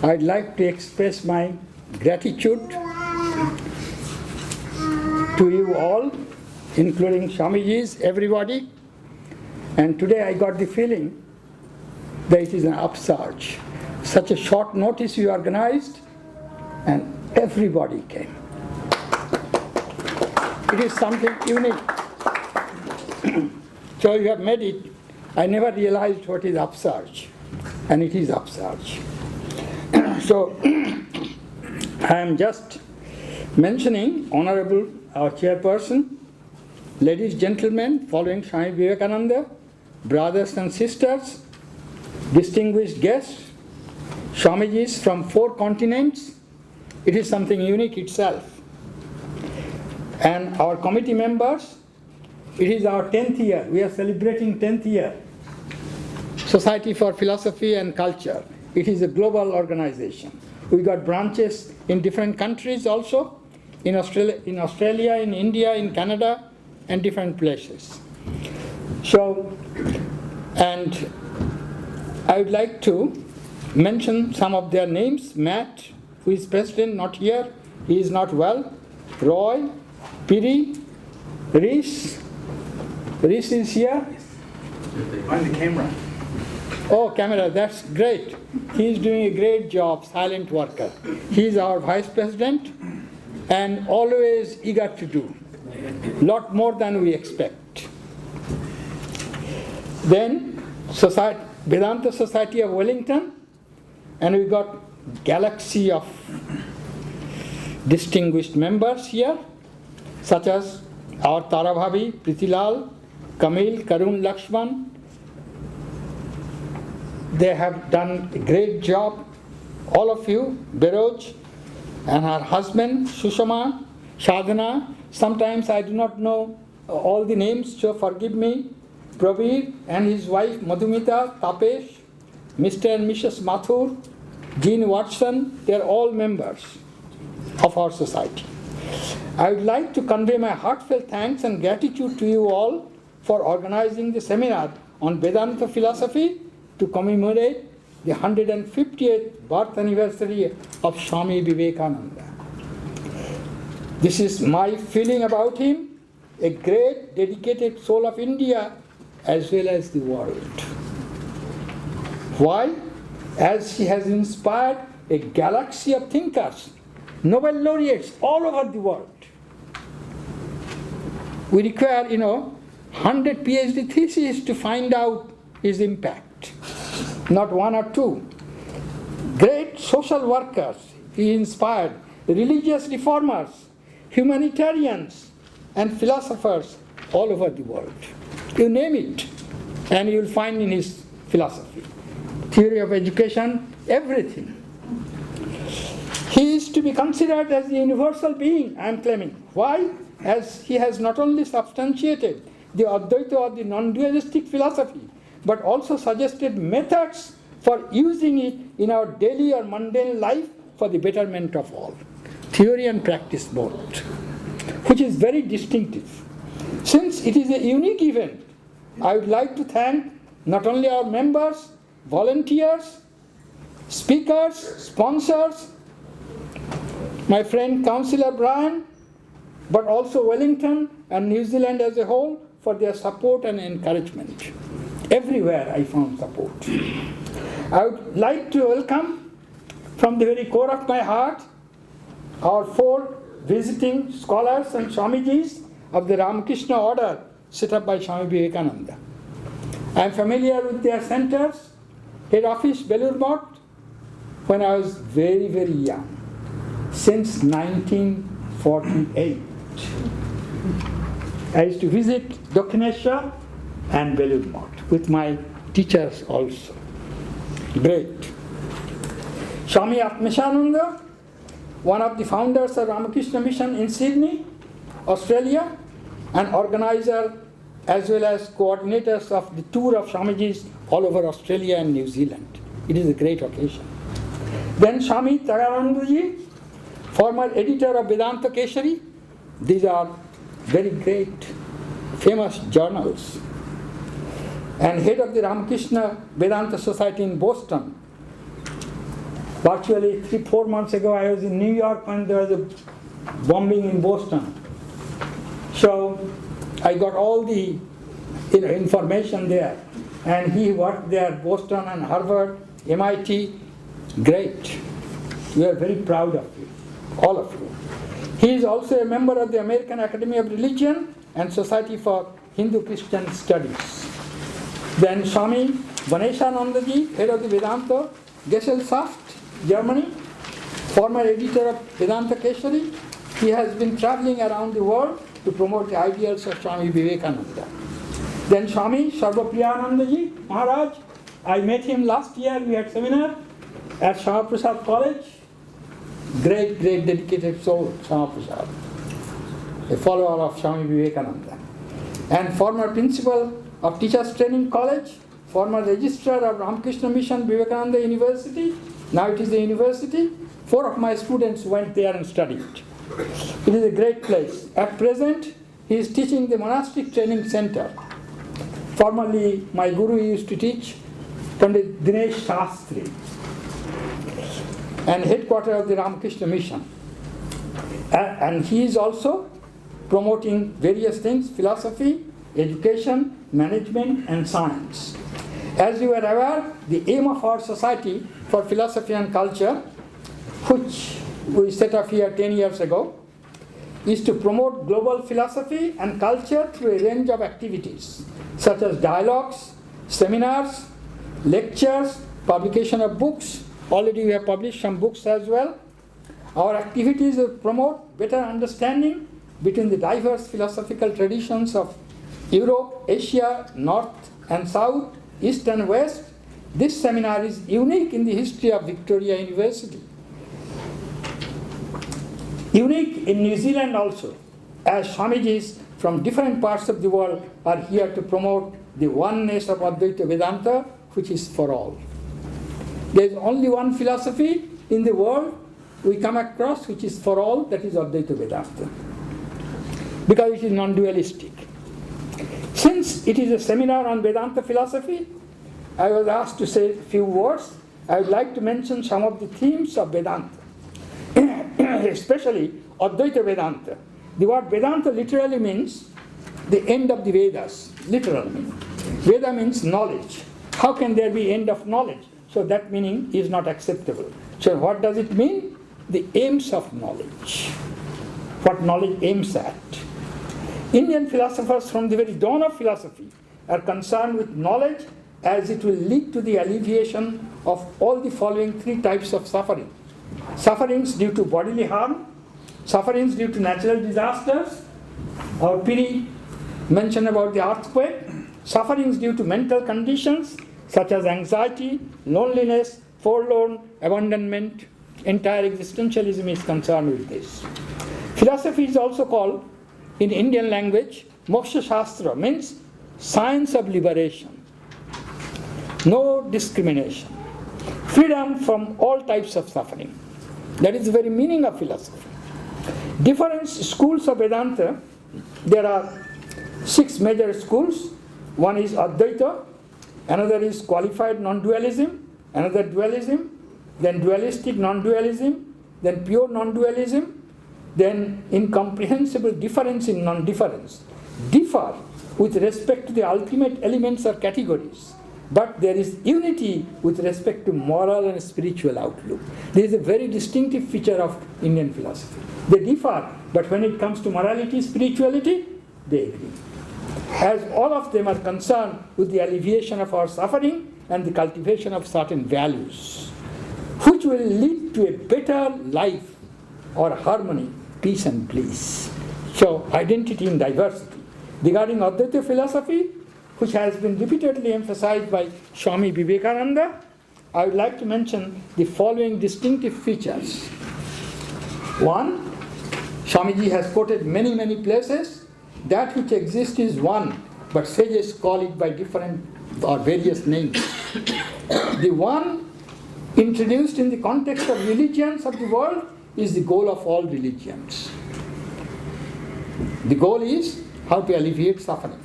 I'd like to express my gratitude to you all, including Swamiji's, everybody. And today I got the feeling that it is an upsurge. Such a short notice you organized, and everybody came. It is something unique. So you have made it. I never realized what is upsurge, and it is upsurge. So I am just mentioning, Honorable our Chairperson, ladies, gentlemen, following Swami Vivekananda, brothers and sisters, distinguished guests, Swamijis from 4 continents. It is something unique itself. And our committee members, it is our 10th year. We are celebrating 10th year. Society for Philosophy and Culture. It is a global organization. We got branches in different countries also, in Australia, in India, in Canada, and different places. So, and I would like to mention some of their names. Matt, who is president, not here. He is not well. Roy, Piri, Reese. Reese is here. On the camera. Oh, camera, that's great. He is doing a great job, silent worker. He is our vice president and always eager to do. Lot more than we expect. Then, Vedanta Society of Wellington, and we got galaxy of distinguished members here, such as our Tarabhabi, Pritilal, Kamil, Karun Lakshman. They have done a great job. All of you, Biroj and her husband, Sushama, Sadhana. Sometimes I do not know all the names, so forgive me. Prabir and his wife, Madhumita, Tapesh, Mr. and Mrs. Mathur, Jean Watson, they are all members of our society. I would like to convey my heartfelt thanks and gratitude to you all for organizing the seminar on Vedanta philosophy to commemorate the 150th birth anniversary of Swami Vivekananda. This is my feeling about him, a great dedicated soul of India as well as the world. Why? As he has inspired a galaxy of thinkers, Nobel laureates all over the world. We require, 100 PhD theses to find out his impact, not 1 or 2. Great social workers he inspired, religious reformers, humanitarians, and philosophers all over the world. You name it, and you will find in his philosophy, theory of education, everything. He is to be considered as the universal being, I am claiming. Why? As he has not only substantiated the Advaita or the non-dualistic philosophy, but also suggested methods for using it in our daily or mundane life for the betterment of all. Theory and practice both, which is very distinctive. Since it is a unique event, I would like to thank not only our members, volunteers, speakers, sponsors, my friend Councillor Brian, but also Wellington and New Zealand as a whole for their support and encouragement. Everywhere I found support. I would like to welcome from the very core of my heart our 4 visiting scholars and Swamijis of the Ramakrishna order set up by Swami Vivekananda. I am familiar with their centers, head office Belur Math, when I was very, very young, since 1948. I used to visit Dakshineshwar and Belur Math with my teachers also. Great. Swami Atmashananda, one of the founders of Ramakrishna Mission in Sydney, Australia, an organizer as well as coordinators of the tour of Swamijis all over Australia and New Zealand. It is a great occasion. Then Swami Tararandaji, former editor of Vedanta Keshari. These are very great, famous journals. And head of the Ramakrishna Vedanta Society in Boston. Virtually 3-4 months ago, I was in New York when there was a bombing in Boston. So I got all the information there. And he worked there, Boston and Harvard, MIT. Great. We are very proud of you, all of you. He is also a member of the American Academy of Religion and Society for Hindu-Christian Studies. Then Swami Vivekananda, head of the Vedanta, Gesellschaft, Germany, former editor of Vedanta Keshari. He has been traveling around the world to promote the ideals of Swami Vivekananda. Then Swami Sarvapriyanandaji Maharaj, I met him last year, we had seminar at Shama Prasad College. Great dedicated soul, Shama Prasad, a follower of Swami Vivekananda. And former principal of Teachers Training College, former registrar of Ramakrishna Mission, Vivekananda University. Now it is a university. 4 of my students went there and studied. It is a great place. At present, he is teaching the Monastic Training Center. Formerly, my guru used to teach, Pandit Dinesh Shastri, and headquarter of the Ramakrishna Mission. And he is also promoting various things, philosophy, education, management, and science. As you are aware, the aim of our Society for Philosophy and Culture, which we set up here 10 years ago, is to promote global philosophy and culture through a range of activities, such as dialogues, seminars, lectures, publication of books. Already we have published some books as well. Our activities promote better understanding between the diverse philosophical traditions of Europe, Asia, North and South, East and West. This seminar is unique in the history of Victoria University. Unique in New Zealand also, as Swamijis from different parts of the world are here to promote the oneness of Advaita Vedanta, which is for all. There is only one philosophy in the world we come across which is for all, that is Advaita Vedanta, because it is non-dualistic. Since it is a seminar on Vedanta philosophy, I was asked to say a few words. I would like to mention some of the themes of Vedanta, especially Advaita Vedanta. The word Vedanta literally means the end of the Vedas, literally. Veda means knowledge. How can there be end of knowledge? So that meaning is not acceptable. So what does it mean? The aims of knowledge. What knowledge aims at. Indian philosophers from the very dawn of philosophy are concerned with knowledge as it will lead to the alleviation of all the following 3 types of suffering. Sufferings due to bodily harm, sufferings due to natural disasters, or Piri mentioned about the earthquake, sufferings due to mental conditions such as anxiety, loneliness, forlorn, abandonment. Entire existentialism is concerned with this. Philosophy is also called, in Indian language, Moksha Shastra, means science of liberation. No discrimination. Freedom from all types of suffering. That is the very meaning of philosophy. Different schools of Vedanta, there are 6 major schools. One is Advaita, another is qualified non-dualism, another dualism, then dualistic non-dualism, then pure non-dualism, then incomprehensible difference in non-difference. Differ with respect to the ultimate elements or categories, but there is unity with respect to moral and spiritual outlook. This is a very distinctive feature of Indian philosophy. They differ, but when it comes to morality, spirituality, they agree. As all of them are concerned with the alleviation of our suffering and the cultivation of certain values, which will lead to a better life or harmony, peace and bliss. So, identity in diversity. Regarding Advaita philosophy, which has been repeatedly emphasized by Swami Vivekananda, I would like to mention the following distinctive features. One, Swamiji has quoted many places, that which exists is one, but sages call it by different or various names. The one introduced in the context of religions of the world is the goal of all religions. The goal is how to alleviate suffering.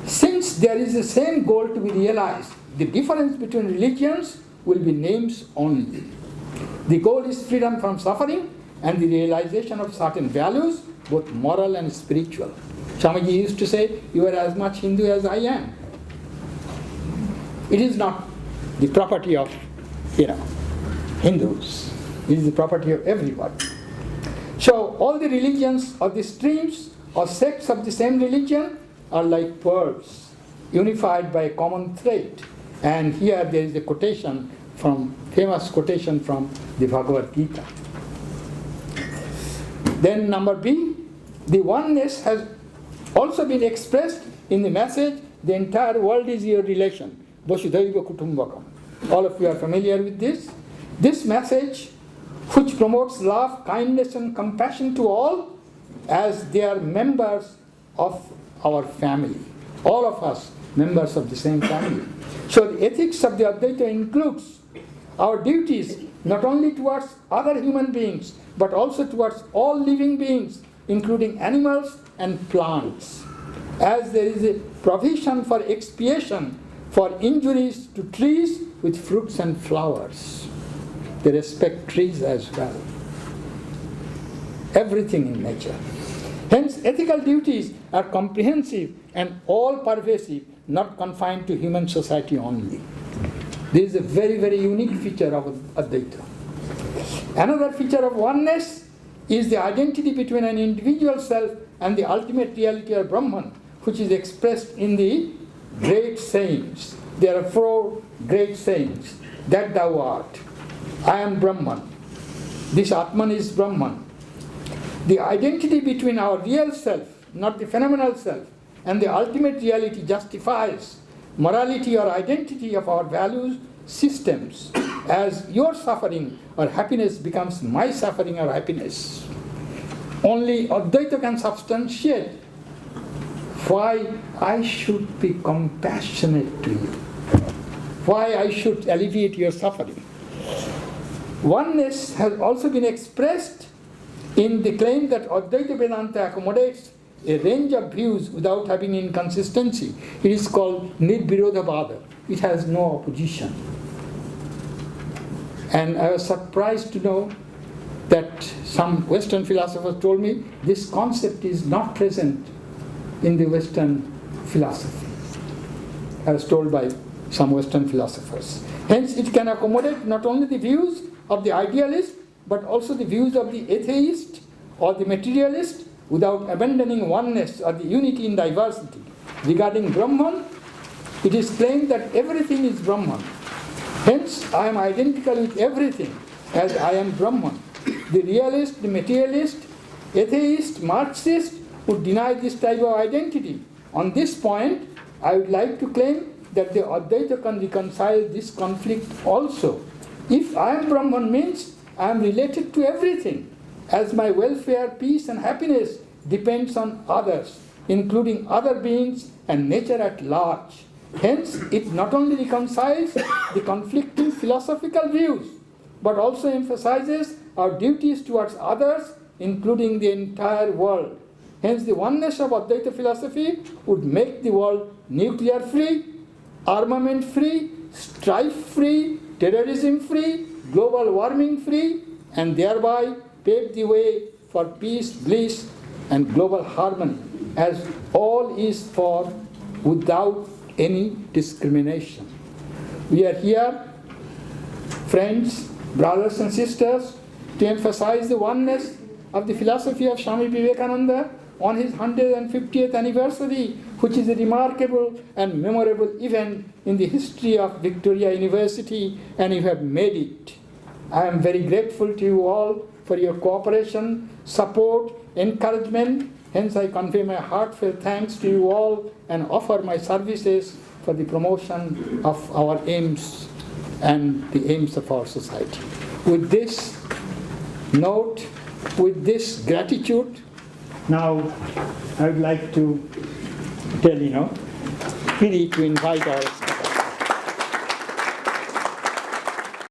Since there is the same goal to be realized, the difference between religions will be names only. The goal is freedom from suffering and the realization of certain values, both moral and spiritual. Swamiji used to say, you are as much Hindu as I am. It is not the property of, Hindus. It is the property of everybody. So all the religions or the streams or sects of the same religion are like pearls, unified by a common thread. And here there is a famous quotation from the Bhagavad Gita. Then number B, the oneness has also been expressed in the message, the entire world is your relation. Vasudhaiva Kutumbakam. All of you are familiar with this. This message, which promotes love, kindness and compassion to all, as they are members of our family. All of us members of the same family. So the ethics of the Advaita includes our duties not only towards other human beings, but also towards all living beings, including animals and plants. As there is a provision for expiation for injuries to trees with fruits and flowers. They respect trees as well. Everything in nature. Hence, ethical duties are comprehensive and all-pervasive, not confined to human society only. This is a very, very unique feature of Advaita. Another feature of oneness is the identity between an individual self and the ultimate reality of Brahman, which is expressed in the great sayings. There are 4 great sayings. That thou art. I am Brahman. This Atman is Brahman. The identity between our real self, not the phenomenal self, and the ultimate reality justifies morality or identity of our values systems, as your suffering or happiness becomes my suffering or happiness. Only Advaita can substantiate why I should be compassionate to you, why I should alleviate your suffering. Oneness has also been expressed in the claim that Advaita Vedanta accommodates a range of views without having inconsistency. It is called Nirvirodhavada. It has no opposition. And I was surprised to know that some Western philosophers told me this concept is not present in the Western philosophy. I was told by some Western philosophers. Hence, it can accommodate not only the views of the idealist, but also the views of the atheist or the materialist, without abandoning oneness or the unity in diversity. Regarding Brahman, it is claimed that everything is Brahman. Hence, I am identical with everything as I am Brahman. The realist, the materialist, atheist, Marxist would deny this type of identity. On this point, I would like to claim that the Advaita can reconcile this conflict also. If I am Brahman means I am related to everything, as my welfare, peace and happiness depends on others, including other beings and nature at large. Hence, it not only reconciles the conflicting philosophical views, but also emphasizes our duties towards others, including the entire world. Hence, the oneness of Advaita philosophy would make the world nuclear-free, armament-free, strife-free, terrorism-free, global warming-free, and thereby pave the way for peace, bliss, and global harmony, as all is for without any discrimination. We are here, friends, brothers and sisters, to emphasize the oneness of the philosophy of Swami Vivekananda on his 150th anniversary, which is a remarkable and memorable event in the history of Victoria University, and you have made it. I am very grateful to you all for your cooperation, support, encouragement. Hence, I convey my heartfelt thanks to you all and offer my services for the promotion of our aims and the aims of our society. With this note, with this gratitude, now I would like to tell Piri to invite our